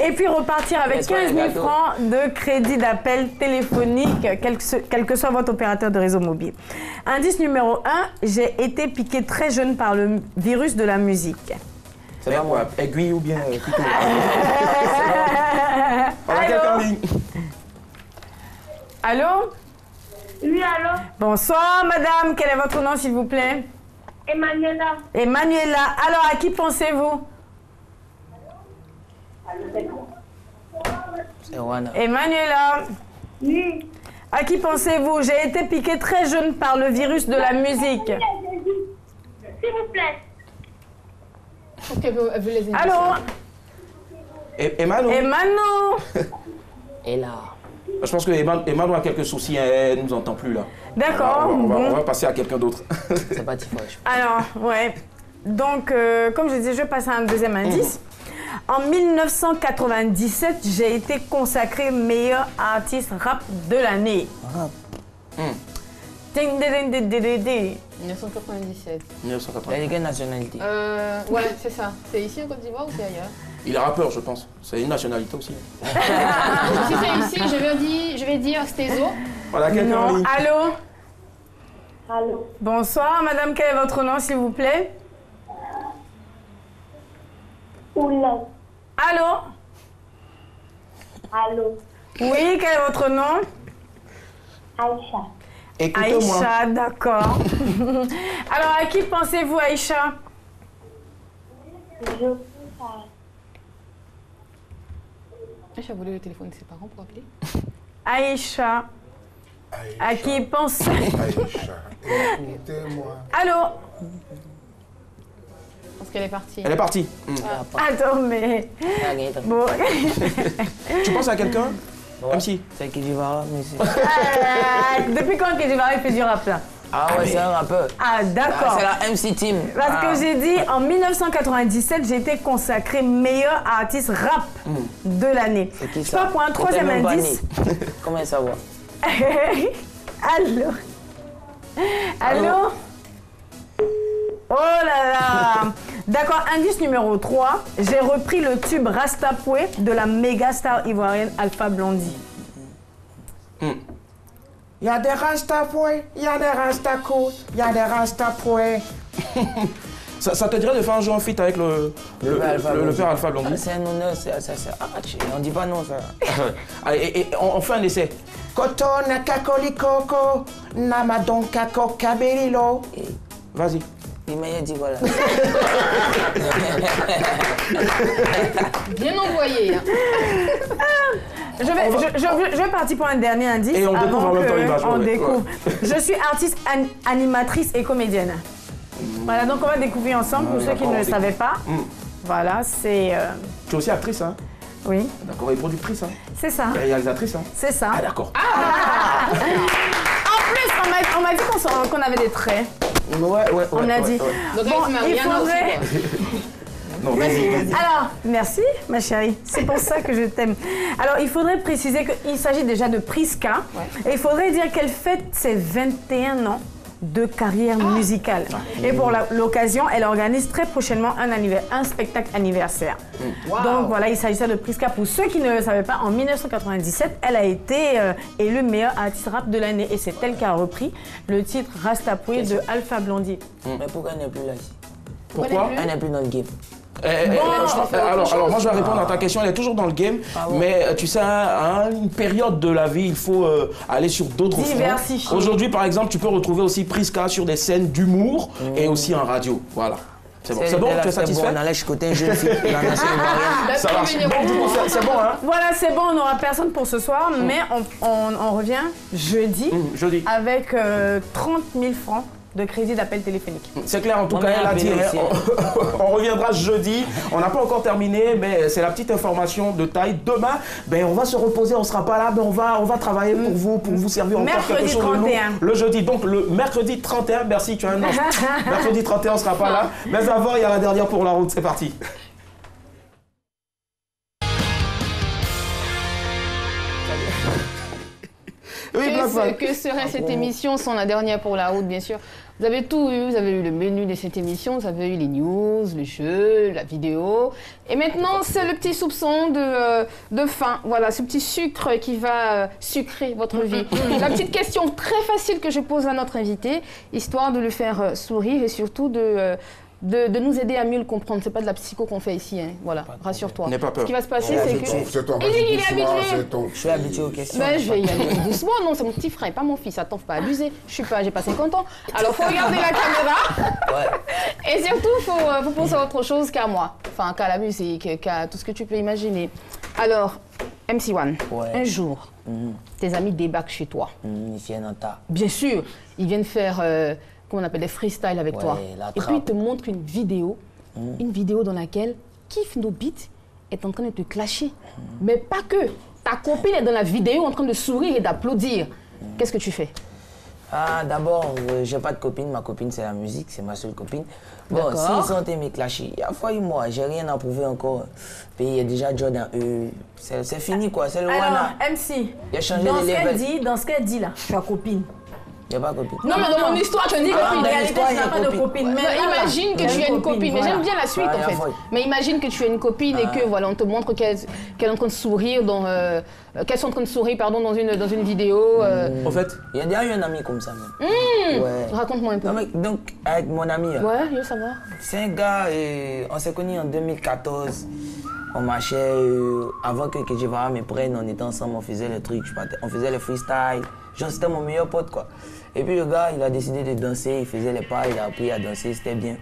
D: Et puis repartir avec 15 000 francs de crédit d'appel téléphonique, quel que soit votre opérateur de réseau mobile. Indice numéro 1, j'ai été piqué très jeune par le virus de la musique.
A: C'est pas moi, aiguille ou bien couteau. Allô?
D: Allô?
G: Oui, allô?
D: Bonsoir, madame. Quel est votre nom, s'il vous plaît?
G: Emmanuela.
D: Emmanuela. Alors, à qui pensez-vous?
F: C'est Wana.
D: Emmanuela.
G: Oui.
D: À qui pensez-vous? J'ai été piqué très jeune par le virus de la musique.
G: S'il vous plaît.
C: Ok, vous les indices.
D: Allô?
A: Emmanuel.
D: Emmanuel.
F: Et là.
A: Je pense que Emmanuel a quelques soucis, elle ne nous entend plus là.
D: D'accord.
A: On va passer à quelqu'un d'autre.
F: C'est pas Tifoche.
D: Alors, ouais. Donc, comme je disais, je vais passer à un deuxième indice. En 1997, j'ai été consacré meilleur artiste rap de l'année. Ding, ding, ding, ding, ding, ding.
C: 1997.
A: 1997.
F: De quelle nationalité?
C: Ouais, c'est ça. C'est ici en Côte d'Ivoire ou c'est ailleurs?
A: Il est rappeur, je pense. C'est une nationalité aussi.
C: Si c'est ici, je vais dire Stézo.
A: Voilà, quelqu'un en ligne.
D: Allô?
G: Allô?
D: Bonsoir, madame, quel est votre nom, s'il vous plaît?
G: Oula.
D: Allô?
G: Allô?
D: Oui, quel est votre nom?
G: Aïcha.
A: Écoutez-moi.
D: Aïcha, d'accord. Alors, à qui pensez-vous, Aïcha?
G: Je
C: Aïcha voulait le téléphone de ses parents pour appeler.
D: Aïcha. À qui pensez?
B: Aïcha, écoutez-moi.
D: Allô?
C: Parce qu'elle est partie.
A: Elle est partie.
D: Attends, mais... Bon.
A: Tu penses à quelqu'un? Comme si.
F: C'est Kidivara, monsieur.
D: Depuis quand Kidivara fait du rap là?
F: Ah ouais, c'est un rappeur.
D: Ah d'accord.
F: C'est la MC Team.
D: Parce que j'ai dit, en 1997, j'ai été consacré meilleur artiste rap de l'année.
F: C'est qui
D: Je
F: ça?
D: pars pour un troisième indice.
F: Comment ça va?
D: Allô? Allô? Oh là là! D'accord, indice numéro 3. J'ai repris le tube Rastapoué de la méga star ivoirienne Alpha Blondy.
A: Il y a des Rastapoué, il y a des Rastacos, il y a des Rastapoué. Ça te dirait de faire un jour en feat avec le père Alpha Blondy?
F: C'est un honneur, on dit pas non ça.
A: Allez, et on fait un essai. Kotona kakolikoko, namadon kako kabelilo. Vas-y.
F: Il m'a dit voilà.
C: Bien envoyé. Hein.
D: Je vais partir pour un dernier indice.
A: Et on découvre en même temps l'image.
D: On découvre. Je suis artiste, animatrice et comédienne. Voilà, donc on va découvrir ensemble pour ceux qui ne le savaient pas. Voilà, c'est...
A: Tu es aussi actrice, hein?
D: Oui.
A: D'accord, et productrice, hein?
D: C'est ça.
A: Et réalisatrice, hein?
D: C'est ça.
A: Ah, d'accord.
D: En plus, on m'a dit qu'on avait des traits.
A: Ouais.
D: On a dit.
C: Donc,
D: Bon, il faudrait...
A: Non, vas-y.
D: Alors, merci ma chérie, c'est pour ça que je t'aime. Alors, il faudrait préciser qu'il s'agit déjà de Priska. Et il faudrait dire qu'elle fête ses 21 ans de carrière musicale. Et pour l'occasion, elle organise très prochainement un spectacle anniversaire. Donc voilà, il s'agissait de Priska. Pour ceux qui ne le savaient pas, en 1997, elle a été élue meilleure artiste rap de l'année. Et c'est elle qui a repris le titre Rastapoué de Alpha Blondy.
F: Mais pourquoi elle n'est plus là?
A: Pourquoi?
F: Elle n'est plus dans le game.
A: Alors moi je vais répondre à ta question, elle est toujours dans le game, mais tu sais, à une période de la vie, il faut aller sur d'autres fronts. Aujourd'hui par exemple, tu peux retrouver aussi Priska sur des scènes d'humour et aussi en radio, voilà. C'est bon, tu es satisfait?
F: On allait chicoter une jeune fille de la nation ivoirienne.
A: Ça marche. Bon, du coup, c'est bon, hein?
D: Voilà, c'est bon, on n'aura personne pour ce soir, mais on revient jeudi avec 30 000 francs de crédit d'appel téléphonique.
A: C'est clair, en tout cas, elle a dit, on reviendra jeudi. On n'a pas encore terminé, mais c'est la petite information de taille. Demain, on va se reposer, on ne sera pas là, mais on va travailler pour vous servir encore quelque chose de nouveau. Le jeudi, donc le mercredi 31, merci, tu as un ange. Mercredi 31, on ne sera pas là. Mais avant, il y a la dernière pour la route, c'est parti.
C: Que serait cette émission sans la dernière pour la route, bien sûr? Vous avez tout eu, vous avez eu le menu de cette émission, vous avez eu les news, le jeu, la vidéo. Et maintenant, c'est le petit soupçon de fin. Voilà, ce petit sucre qui va sucrer votre vie. La petite question très facile que je pose à notre invité, histoire de le faire sourire et surtout de nous aider à mieux le comprendre. C'est pas de la psycho qu'on fait ici, hein. Voilà, rassure-toi.
A: N'aie pas peur.
C: Ce qui va se passer, c'est que...
B: Il est habitué.
F: Je suis habitué aux questions.
C: Ben, je vais y aller doucement. Non, c'est mon petit frère, pas mon fils. Attends, faut pas abuser. J'ai pas 50 ans. Alors, faut regarder la caméra. Et surtout, faut penser à autre chose qu'à moi. Enfin, qu'à la musique, qu'à tout ce que tu peux imaginer. Alors, MC1, un jour, tes amis débarquent chez toi.
F: Ils viennent en tas.
C: Bien sûr, ils viennent faire, comment on appelle, des freestyles avec toi. Et puis ils te montrent une vidéo dans laquelle Kiff No Beat est en train de te clasher. Mais pas que. Ta copine est dans la vidéo en train de sourire et d'applaudir. Qu'est-ce que tu fais?
F: Ah, d'abord, j'ai pas de copine. Ma copine, c'est la musique. C'est ma seule copine. Bon, s'ils sont aimés clasher, il y a failli moi. J'ai rien à prouver encore. Puis il y a déjà Jordan. C'est fini, quoi. C'est le
D: Alors,
F: Wana.
D: MC,
F: il a changé les levels.
D: Dans ce qu'elle dit là, tu as copine.
F: Il n'y a pas de copine.
C: Non, mais dans mon histoire, tu as dit copine.
D: En réalité, tu n'as pas de copine. Mais
C: imagine que tu as une copine. Mais j'aime bien la suite, en fait. Mais imagine que tu as une copine et que, voilà, on te montre qu'elle est en train de sourire dans... qu'elles sont en train de sourire, pardon, dans une vidéo.
F: En fait, il y a déjà eu un ami comme ça, même.
C: Raconte-moi un peu.
F: Non, mais, donc, avec mon ami...
C: Ouais, je veux savoir.
F: C'est un gars, on s'est connus en 2014. On marchait, avant que Jevara me prenne, on était ensemble, on faisait les trucs, on faisait les freestyles. Genre, c'était mon meilleur pote, quoi. Et puis le gars, il a décidé de danser, il faisait les pas, il a appris à danser, c'était bien.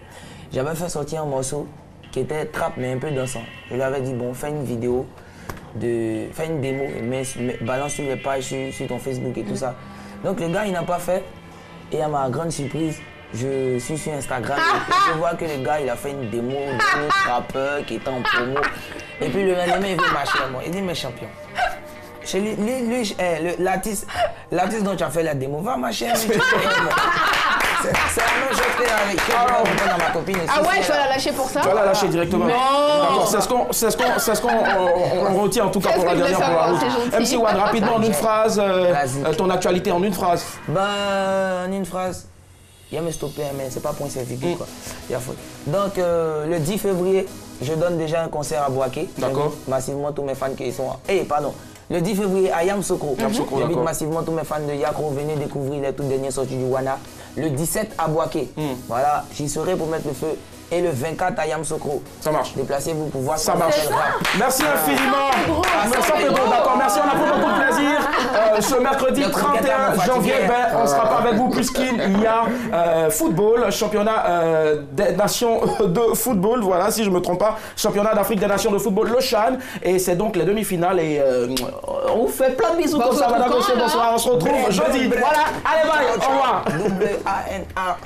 F: J'avais fait sortir un morceau qui était trap, mais un peu dansant. Je lui avais dit, bon, fais une vidéo, fais une démo, balance sur les pages, sur ton Facebook et tout ça. Donc le gars, il n'a pas fait. Et à ma grande surprise, je suis sur Instagram et je vois que le gars, il a fait une démo d'un autre rappeur qui était en promo. Et puis le lendemain, il veut marcher à moi. Il dit, mais champion. Chez lui, l'artiste dont tu as fait la démo, va marcher avec lui. C'est la même chose que dans ma copine.
C: Ah ouais, tu vas la lâcher pour ça?
A: Tu vas la lâcher directement. D'accord, c'est ce qu'on retient en tout cas pour la dernière fois. MC1, rapidement en une phrase, ton actualité en une phrase.
F: Ben, en une phrase, il y a me stopper, mais c'est pas point c'est virgule quoi. Il y a faute. Donc le 10 février, je donne déjà un concert à Boaké.
A: D'accord.
F: Massivement tous mes fans qui sont. Le 10 février à Yamoussoukro. J'invite massivement tous mes fans de Yakro, venez découvrir les toutes dernières sorties du Wana. Le 17 à Boaké. Voilà, j'y serai pour mettre le feu. Et le 24 à Yamoussoukro.
A: Ça marche.
F: Déplacez-vous pour voir
A: ça marche. Merci infiniment. D'accord, merci, on a pris beaucoup de plaisir. Ce mercredi 31 janvier, on ne sera pas avec vous puisqu'il y a football, championnat des nations de football, voilà, si je ne me trompe pas, championnat d'Afrique des nations de football, le CHAN. Et c'est donc les demi-finales et on vous fait plein de bisous comme ça, madame, monsieur, bonsoir. On se retrouve jeudi. Voilà, allez, bye, au revoir.
F: WANA.